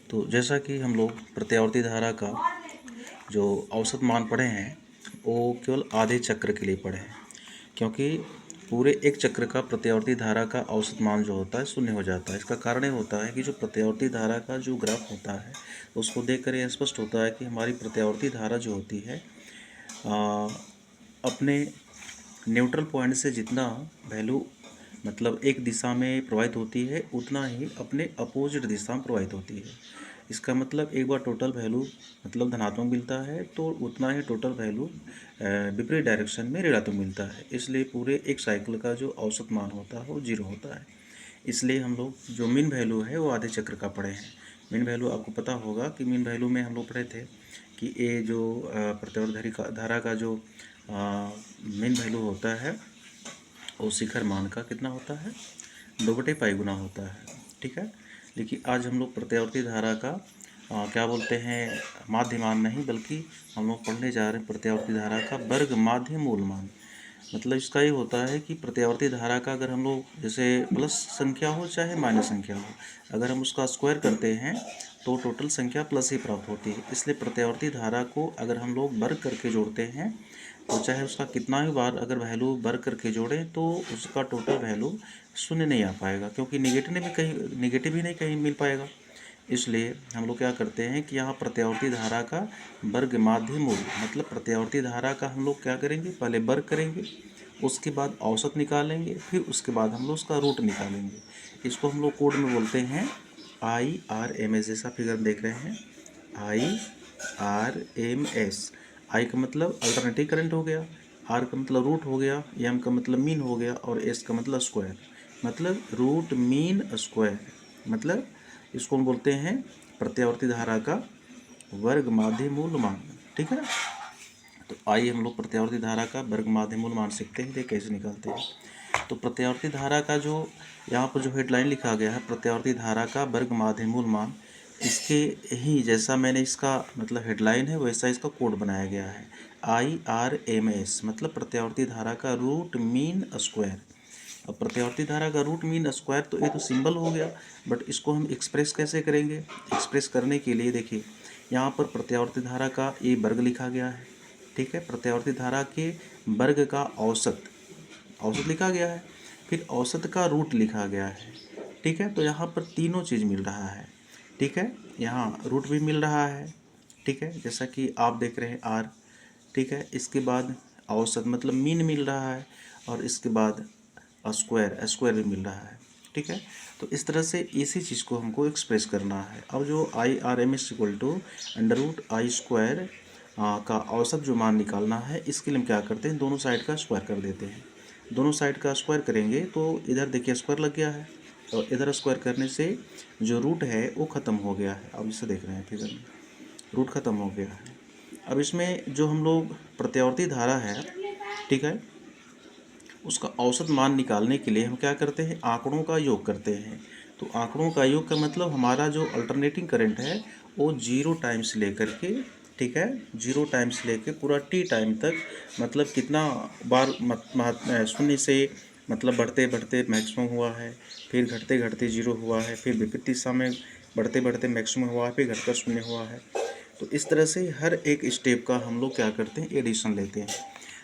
तो जैसा कि हम लोग प्रत्यावर्ती धारा का जो औसत मान पढ़े हैं वो केवल आधे चक्र के लिए पढ़े हैं, क्योंकि पूरे एक चक्र का प्रत्यावर्ती धारा का औसत मान जो होता है शून्य हो जाता है। इसका कारण ये होता है कि जो प्रत्यावर्ती धारा का जो ग्राफ होता है उसको देखकर ये स्पष्ट होता है कि हमारी प्रत्यावर्ती धारा जो होती है अपने न्यूट्रल पॉइंट से जितना वैल्यू मतलब एक दिशा में प्रवाहित होती है उतना ही अपने अपोजिट दिशा में प्रवाहित होती है। इसका मतलब एक बार टोटल वैल्यू मतलब धनात्मक मिलता है तो उतना ही टोटल वैल्यू विपरीत डायरेक्शन में ऋणात्मक मिलता है। इसलिए पूरे एक साइकिल का जो औसत मान होता है वो जीरो होता है। इसलिए हम लोग जो मीन वैल्यू है वो आधे चक्र का पढ़े हैं। मीन वैल्यू आपको पता होगा कि मीन वैल्यू में हम लोग पढ़े थे कि ये जो प्रत्यावर्ती धारा का जो मीन वैल्यू होता है वो शिखर मान का कितना होता है 2/π गुना होता है। ठीक है, लेकिन आज हम लोग प्रत्यावर्ती धारा का क्या बोलते हैं माध्य मान नहीं बल्कि हम लोग पढ़ने जा रहे हैं प्रत्यावर्ती धारा का वर्ग माध्य मूल मान। मतलब इसका ये होता है कि प्रत्यावर्ती धारा का अगर हम लोग जैसे प्लस संख्या हो चाहे माइनस संख्या हो, अगर हम उसका स्क्वायर करते हैं तो टोटल संख्या प्लस ही प्राप्त होती है। इसलिए प्रत्यावर्ती धारा को अगर हम लोग वर्ग करके जोड़ते हैं तो चाहे उसका कितना ही बार अगर वैल्यू वर्ग करके जोड़ें तो उसका टोटल वैल्यू शून्य नहीं आ पाएगा, क्योंकि निगेटिव ही नहीं कहीं मिल पाएगा। इसलिए हम लोग क्या करते हैं कि यहाँ प्रत्यावर्ती धारा का वर्ग माध्य मूल मतलब प्रत्यावर्ती धारा का हम लोग क्या करेंगे, पहले वर्ग करेंगे, उसके बाद औसत निकालेंगे, फिर उसके बाद हम लोग उसका रूट निकालेंगे। इसको हम लोग कोड में बोलते हैं IRMS। जैसा फिगर देख रहे हैं IRMS। आई का मतलब अल्टरनेटिव करंट हो गया, आर का मतलब रूट हो गया, एम का मतलब मीन हो गया और एस का मतलब स्क्वायर, मतलब रूट मीन स्क्वायर। मतलब इसको हम बोलते हैं प्रत्यावर्ती धारा का वर्ग माध्य मूल मान। ठीक है, तो आइए हम लोग प्रत्यावर्ती धारा का वर्ग माध्य मूल मान सीखते हैं, देखिए कैसे निकालते हैं। तो प्रत्यावर्ती धारा का जो यहाँ पर जो हेडलाइन लिखा गया है प्रत्यावर्ती धारा का वर्ग माध्य मूल मान, इसके ही जैसा मैंने इसका मतलब हेडलाइन है वैसा इसका कोड बनाया गया है IRMS मतलब प्रत्यावर्ती धारा का रूट मीन स्क्वायर। अब प्रत्यावर्ती धारा का रूट मीन स्क्वायर तो ये तो सिंबल हो गया, बट इसको हम एक्सप्रेस कैसे करेंगे। एक्सप्रेस करने के लिए देखिए यहाँ पर प्रत्यावर्ती धारा का ये वर्ग लिखा गया है। ठीक है, प्रत्यावर्ती धारा के वर्ग का औसत लिखा गया है, फिर औसत का रूट लिखा गया है। ठीक है, तो यहाँ पर तीनों चीज़ मिल रहा है। ठीक है, यहाँ रूट भी मिल रहा है। ठीक है, जैसा कि आप देख रहे हैं आर। ठीक है, इसके बाद औसत मतलब मीन मिल रहा है और इसके बाद स्क्वायर भी मिल रहा है। ठीक है, तो इस तरह से इसी चीज़ को हमको एक्सप्रेस करना है। अब जो IRMS इक्वल टू √I² का औसत जो मान निकालना है, इसके लिए हम क्या करते हैं दोनों साइड का स्क्वायर कर देते हैं। दोनों साइड का स्क्वायर करेंगे तो इधर देखिए स्क्वायर लग गया है और इधर स्क्वायर करने से जो रूट है वो ख़त्म हो गया है। अब इसे देख रहे हैं फिगर में रूट ख़त्म हो गया है। अब इसमें जो हम लोग प्रत्यावर्ती धारा है, ठीक है, उसका औसत मान निकालने के लिए हम क्या करते हैं आंकड़ों का योग करते हैं। तो आंकड़ों का योग का मतलब हमारा जो अल्टरनेटिंग करंट है वो 0 टाइम से लेकर के, ठीक है, 0 टाइम से लेकर पूरा T टाइम तक मतलब कितना बार शून्य से मतलब बढ़ते बढ़ते मैक्सिमम हुआ है, फिर घटते घटते 0 हुआ है, फिर विपरीत दिशा में बढ़ते बढ़ते मैक्सिमम हुआ है, फिर घटकर शून्य हुआ है। तो इस तरह से हर एक स्टेप का हम लोग क्या करते हैं एडिशन लेते हैं।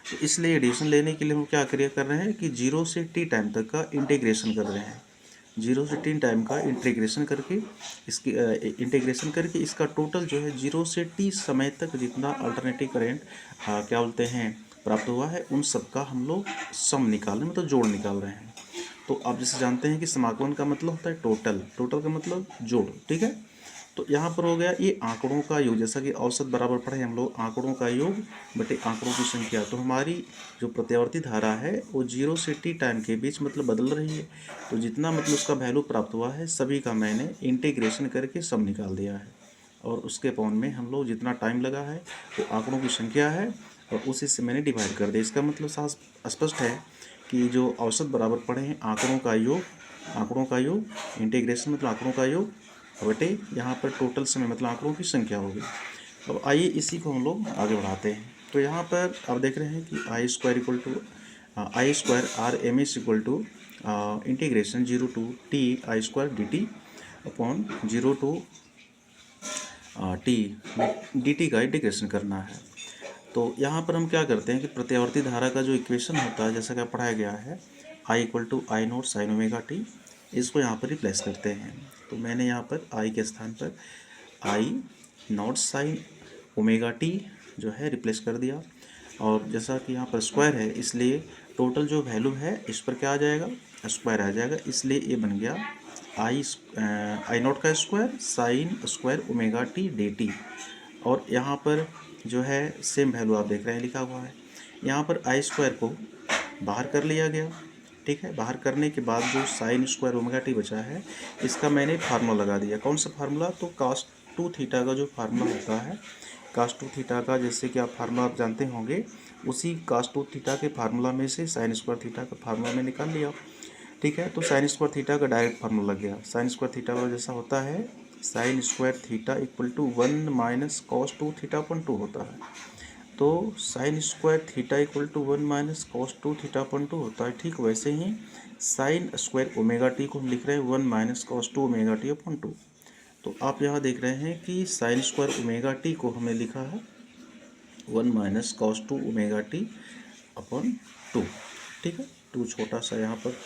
तो इसलिए एडिशन लेने के लिए हम क्या कर रहे हैं कि 0 से T टाइम तक का इंटीग्रेशन कर रहे हैं। 0 से T टाइम का इंटीग्रेशन करके इसका टोटल जो है 0 से T समय तक जितना अल्टरनेटिव करेंट क्या बोलते हैं प्राप्त हुआ है उन सब का हम लोग सम निकाल रहे हैं, मतलब जोड़ निकाल रहे हैं। तो आप जैसे जानते हैं कि समाकलन का मतलब होता है टोटल का मतलब जोड़। ठीक है, तो यहाँ पर हो गया ये आंकड़ों का योग, जैसा कि औसत बराबर पढ़े हम लोग आंकड़ों का योग बटे आंकड़ों की संख्या। तो हमारी जो प्रत्यावर्ती धारा है वो 0 से T टाइम के बीच मतलब बदल रही है। तो जितना मतलब उसका वैल्यू प्राप्त हुआ है सभी का मैंने इंटीग्रेशन करके सम निकाल दिया है और उसके पॉइंट में हम लोग जितना टाइम लगा है वो आंकड़ों की संख्या है और उसी से मैंने डिवाइड कर दिया। इसका मतलब साफ स्पष्ट है कि जो औसत बराबर पढ़े हैं आंकड़ों का योग इंटीग्रेशन मतलब आंकड़ों का योग बटे यहाँ पर टोटल समय मतलब आंकड़ों की संख्या होगी। अब आइए इसी को हम लोग आगे बढ़ाते हैं। तो यहाँ पर आप देख रहे हैं कि I² equal to I² RMS equal to integration 0 to T I² dt upon 0 to T D T का इंटीग्रेशन करना है। तो यहाँ पर हम क्या करते हैं कि प्रत्यावर्ती धारा का जो इक्वेशन होता है जैसा कि पढ़ाया गया है I equal to I naught sine omega T, इसको यहाँ पर रिप्लेस करते हैं। तो मैंने यहाँ पर आई के स्थान पर आई नॉट साइन ओमेगा टी जो है रिप्लेस कर दिया, और जैसा कि यहाँ पर स्क्वायर है इसलिए टोटल जो वैल्यू है इस पर क्या आ जाएगा, स्क्वायर आ जाएगा, इसलिए ये बन गया आई नॉट का square sine square omega T D T. और यहाँ पर जो है सेम वैल्यू आप देख रहे हैं लिखा हुआ है, यहाँ पर आई स्क्वायर को बाहर कर लिया गया, ठीक है। बाहर करने के बाद जो साइन स्क्वायर ओमेगा टी बचा है इसका मैंने फार्मूला लगा दिया। कौन सा फार्मूला, तो कास्ट टू थीटा का जो फार्मूला होता है, कास्ट टू थीटा का जैसे कि आप फार्मूला आप जानते होंगे, उसी कास्ट टू थीटा के फार्मूला में से साइन स्क्वायर थीटा का फार्मूला में निकाल लिया, ठीक है। तो साइन स्क्वायर थीटा का डायरेक्ट फार्मूला लग गया। साइन स्क्वायर थीटा का जैसा होता है sine square theta equal to 1 minus cos two theta upon 2 होता है। तो sine square theta equal to 1 minus cos two theta upon 2 होता है। ठीक वैसे ही साइन स्क्वायर ओमेगा टी को हम लिख रहे हैं 1 minus cos two omega T upon 2। तो आप यहाँ देख रहे हैं कि साइन स्क्वायर ओमेगा टी को हमने लिखा है 1 minus cos two omega T upon 2, ठीक है। 2 छोटा सा यहाँ पर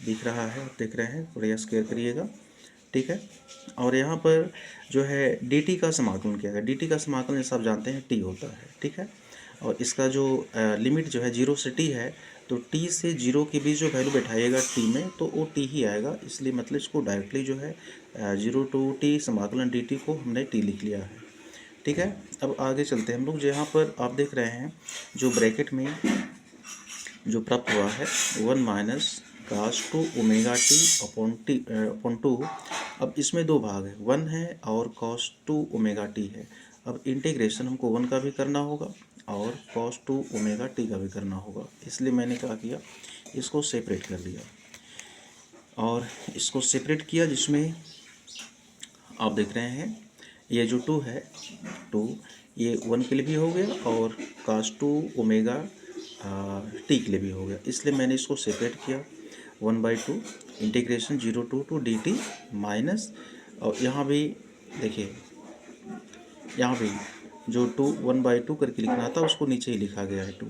दिख रहा है, आप देख रहे हैं, प्रयास केयर करिएगा, ठीक है। और यहाँ पर जो है डी टी का समाकलन किया गया। डी टी का समाकलन जैसा आप जानते हैं टी होता है, ठीक है। और इसका जो लिमिट जो है 0 से टी है, तो टी से 0 के बीच जो वैल्यू बैठाइएगा टी में तो वो टी ही आएगा, इसलिए मतलब इसको डायरेक्टली जो है 0 टू टी समाकलन डी टी को हमने टी लिख लिया है, ठीक है। अब आगे चलते हैं हम लोग। यहाँ पर आप देख रहे हैं जो ब्रैकेट में जो प्राप्त हुआ है 1 minus cos two omega T upon 2। अब इसमें 2 भाग है, 1 है और कॉस टू ओमेगा टी है। अब इंटीग्रेशन हमको 1 का भी करना होगा और कॉस टू ओमेगा टी का भी करना होगा, इसलिए मैंने क्या किया, इसको सेपरेट कर दिया। और इसको सेपरेट किया जिसमें आप देख रहे हैं ये जो 2 है 2 ये 1 के लिए भी हो गया और कास टू ओमेगा टी के लिए भी हो गया, इसलिए मैंने इसको सेपरेट किया 1/2 integration 0 to D T minus. और यहाँ भी देखिए, यहाँ भी जो 1/2 करके लिखना था उसको नीचे ही लिखा गया है 2,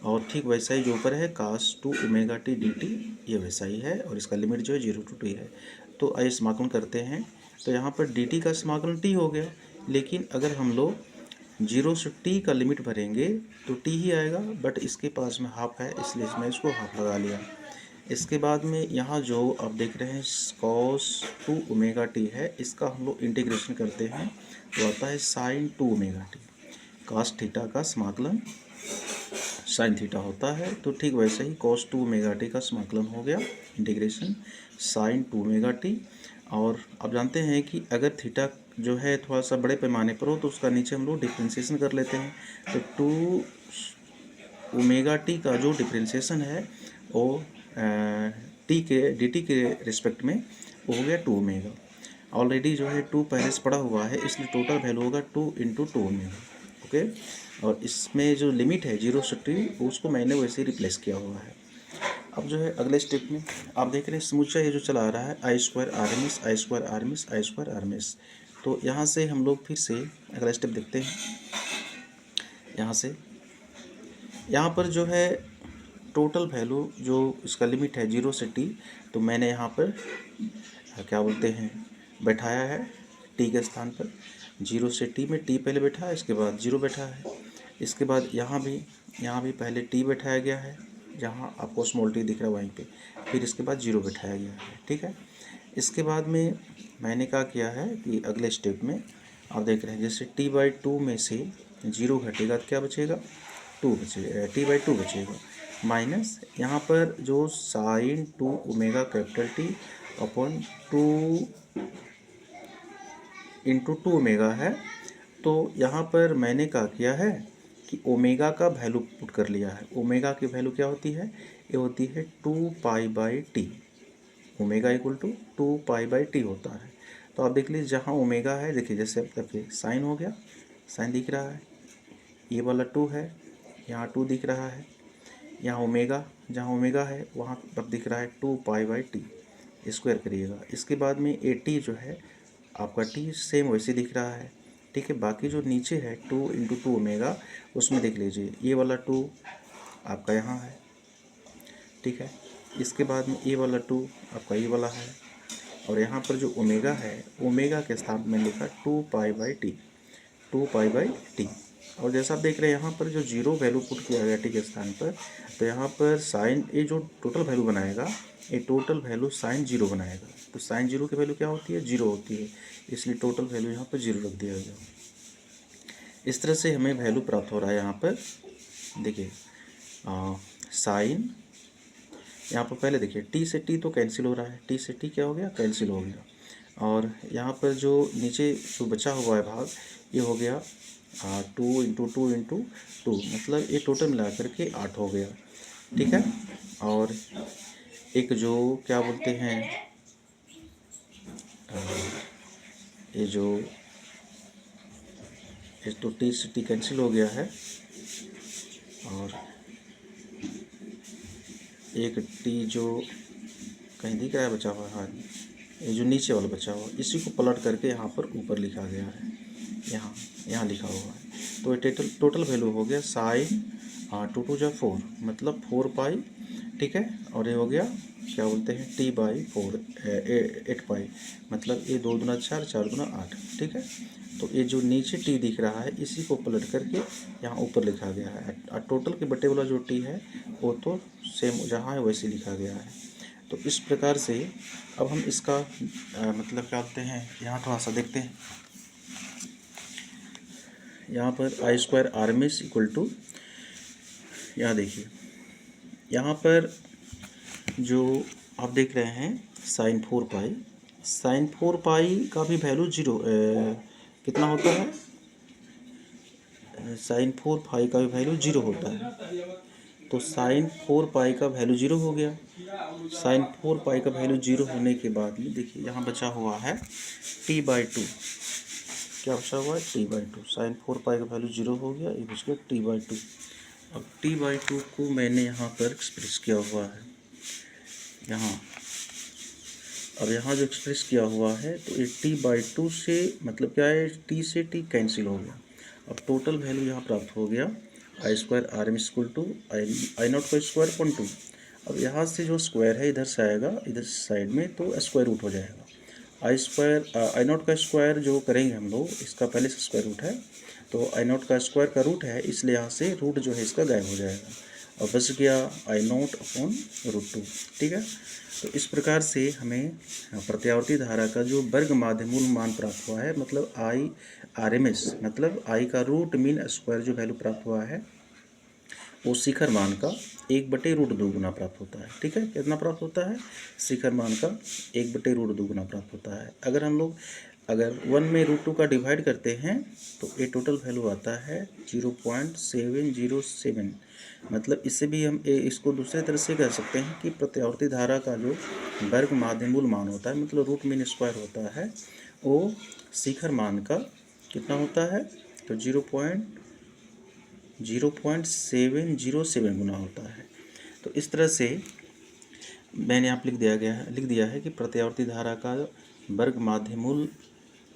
और ठीक वैसा ही जो ऊपर है cos two omega T D T ये वैसा ही है, और इसका लिमिट जो है 0 टू टी है। तो आइए समाकलन करते हैं। तो यहाँ पर डी टी का समाकलन टी हो गया, लेकिन अगर हम लोग 0 से टी का लिमिट भरेंगे तो टी ही आएगा, बट इसके पास में हाफ है इसलिए मैं इसको हाफ लगा लिया। इसके बाद में यहाँ जो आप देख रहे हैं कॉस टू ओमेगा टी है, इसका हम लोग इंटीग्रेशन करते हैं तो आता है sine two omega T. Cos theta का समाकलन साइन थीटा होता है, तो ठीक वैसे ही कॉस टू ओमेगा टी का समाकलन हो गया integration sine two omega T. और आप जानते हैं कि अगर थीटा जो है थोड़ा सा बड़े पैमाने पर हो तो उसका नीचे हम लोग डिफ्रेंशिएशन कर लेते हैं। तो टू ओमेगा टी का जो डिफ्रेंशिएशन है वो टी के डी टी के रिस्पेक्ट में वो हो गया 2 ओमेगा। ऑलरेडी जो है 2 पहले से पड़ा हुआ है, इसलिए टोटल वैल्यू होगा 2 × 2 ओमेगा, ओके। और इसमें जो लिमिट है 0 से टी उसको मैंने वैसे ही रिप्लेस किया हुआ है। अब जो है अगले स्टेप में आप देख रहे हैं समूचा ये जो चला आ रहा है I square R M S I square R M S I square R M S. तो यहाँ से हम लोग फिर से अगला स्टेप देखते हैं। यहाँ से यहाँ पर जो है टोटल वैल्यू जो इसका लिमिट है 0 से टी, तो मैंने यहाँ पर क्या बोलते हैं बैठाया है टी के स्थान पर 0 से टी में टी पहले बैठा है, इसके बाद 0 बैठा है। इसके बाद यहाँ भी पहले टी बैठाया गया है, जहाँ आपको स्मॉल टी दिख रहा है वहीं पे, फिर इसके बाद 0 बैठाया गया है, ठीक है। इसके बाद में मैंने क्या किया है कि अगले स्टेप में आप देख रहे हैं जैसे t/2 में से 0 घटेगा तो क्या बचेगा 2 बचेगा, t/2 बचेगा माइनस यहाँ पर जो sign two omega capital T upon 2 × 2 omega है। तो यहाँ पर मैंने क्या किया है कि ओमेगा का वैल्यू पुट कर लिया है। ओमेगा की वैल्यू क्या होती है, ये होती है 2π/t। Omega equal to 2π/t होता है। तो आप देख लीजिए जहाँ ओमेगा है, देखिए जैसे देखिए साइन हो गया, साइन दिख रहा है, ये वाला 2 है, यहाँ 2 दिख रहा है, यहाँ ओमेगा जहाँ ओमेगा है वहाँ पर दिख रहा है 2π/t, स्क्वायर करिएगा। इसके बाद में 80 जो है आपका टी सेम वैसे दिख रहा है, ठीक है। बाकी जो नीचे है 2 इंटू 2 ओमेगा, उसमें देख लीजिए ये वाला 2 आपका यहाँ है, ठीक है। इसके बाद में ये वाला 2 आपका ये वाला है, और यहाँ पर जो ओमेगा है, ओमेगा के स्थान में लिखा 2 pi by T, 2 pi by T. और जैसा आप देख रहे हैं यहाँ पर जो जीरो वैल्यू पुट किया गया टी के स्थान पर, तो यहाँ पर साइन, ये जो टोटल वैल्यू बनाएगा, ये टोटल वैल्यू साइन जीरो बनाएगा। तो साइन जीरो की वैल्यू क्या होती है? जीरो होती है, इसलिए टोटल वैल्यू यहाँ पर जीरो रख दिया गया। इस तरह से हमें वैल्यू प्राप्त हो रहा है। यहाँ पर देखिए साइन, यहाँ पर पहले देखिए टी से टी तो कैंसिल हो रहा है, टी से टी क्या हो गया? कैंसिल हो गया। और यहाँ पर जो नीचे जो बचा हुआ है भाग, ये हो गया 2 इंटू 2 इंटू 2, मतलब ये टोटल मिला करके 8 हो गया, ठीक है। और एक जो क्या बोलते हैं, ये जो ये तो टी से टी कैंसिल हो गया है, और एक टी जो कहीं दिख रहा है बचा हुआ है, हाँ, ये जो नीचे वाला बचा हुआ, इसी को पलट करके यहाँ पर ऊपर लिखा गया है, यहाँ लिखा हुआ है। तो ये टोटल वैल्यू हो गया साइन 2 2 जा 4, मतलब 4 पाई, ठीक है। और ये हो गया क्या बोलते हैं टी बाई 4 8 पाई, मतलब ये 2 दूना 4 4 दूना 8, ठीक है। तो ये जो नीचे टी दिख रहा है, इसी को पलट करके यहाँ ऊपर लिखा गया है। और टोटल के बटे वाला जो टी है वो तो सेम जहाँ है वैसे लिखा गया है। तो इस प्रकार से अब हम इसका मतलब क्या बोलते हैं, यहाँ थोड़ा सा देखते हैं। यहाँ पर I square R M S equal to, यहाँ देखिए यहाँ पर जो आप देख रहे हैं साइन 4 पाई, साइन 4 पाई का भी वैल्यू जीरो कितना होता है? साइन 4 पाई का भी वैल्यू जीरो होता है। तो साइन 4 पाई का वैल्यू जीरो हो गया। साइन 4 पाई का वैल्यू जीरो होने के बाद में देखिए यहाँ बचा हुआ है टी बाई 2, क्या बचा हुआ है? T by 2। साइन 4 पाई का वैल्यू जीरो हो गया, ये बच गया टी बाई 2। अब टी बाई 2 को मैंने यहाँ पर एक्सप्रेस किया हुआ है यहाँ। अब यहाँ जो एक्सप्रेस किया हुआ है, तो ये टी बाई 2 से मतलब क्या है, टी से टी कैंसिल हो गया। अब टोटल वैल्यू यहाँ प्राप्त हो गया I square R M equal to I naught का स्क्वायर अपॉन 2। अब यहाँ से जो स्क्वायर है इधर से आएगा, इधर साइड में, तो स्क्वायर रूट हो जाएगा। आई नॉट का स्क्वायर जो करेंगे हम लोग, इसका पहले से स्क्वायर रूट है, तो आई नॉट का स्क्वायर का रूट है, इसलिए यहाँ से रूट जो है इसका गायब हो जाएगा और बच गया आई नॉट अपॉन रूट 2, ठीक है। तो इस प्रकार से हमें प्रत्यावर्ती धारा का जो वर्ग माध्यमूल मान प्राप्त हुआ है, मतलब आई आर एम एस, मतलब आई का रूट मीन स्क्वायर जो वैल्यू प्राप्त हुआ है, वो शिखर मान का 1/√2 गुना प्राप्त होता है, ठीक है। कितना प्राप्त होता है? शिखर मान का 1/√2 गुना प्राप्त होता है। अगर हम लोग 1 में √2 का डिवाइड करते हैं, तो ये टोटल वैल्यू आता है 0.707। मतलब इससे भी हम इसको दूसरे तरह से कह सकते हैं कि प्रत्यावर्ती धारा का जो वर्ग माध्यमूल मान होता है, मतलब रूट मीन स्क्वायर होता है, वो शिखर मान का कितना होता है? तो 0.707 गुना होता है। तो इस तरह से मैंने यहाँ लिख दिया है कि प्रत्यावर्ती धारा का वर्ग माध्यमूल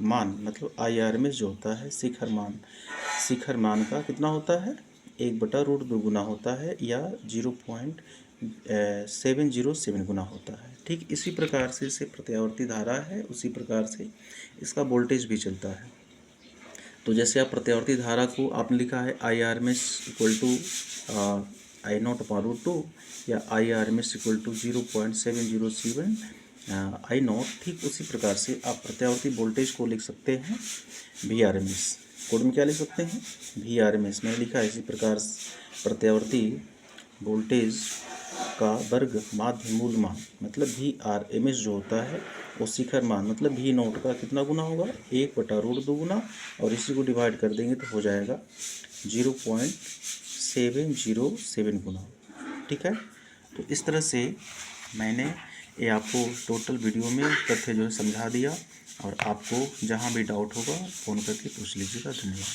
मान, मतलब IRMS जो होता है शिखर मान का कितना होता है? 1/√2 गुना होता है, या 0.707 गुना होता है। ठीक इसी प्रकार से इसे प्रत्यावर्ती धारा है, उसी प्रकार से इसका वोल्टेज भी चलता है। तो जैसे आप प्रत्यावर्ती धारा को आपने लिखा है IRMS इक्वल टू I0/√2 या IRMS इक्वल टू 0.707 I0, ठीक उसी प्रकार से आप प्रत्यावर्ती वोल्टेज को लिख सकते हैं VRMS। कोड में क्या लिख सकते हैं? VRMS। मैंने लिखा है इसी प्रकार प्रत्यावर्ती वोल्टेज का वर्ग माध्यमूल मान, मतलब VRMS जो होता है वो शिखर मान, मतलब V0 का कितना गुना होगा? 1/√2 गुना, और इसी को डिवाइड कर देंगे तो हो जाएगा 0.707 गुना, ठीक है। तो इस तरह से मैंने ये आपको टोटल वीडियो में तथ्य जो है समझा दिया, और आपको जहाँ भी डाउट होगा फ़ोन करके पूछ लीजिएगा। धन्यवाद।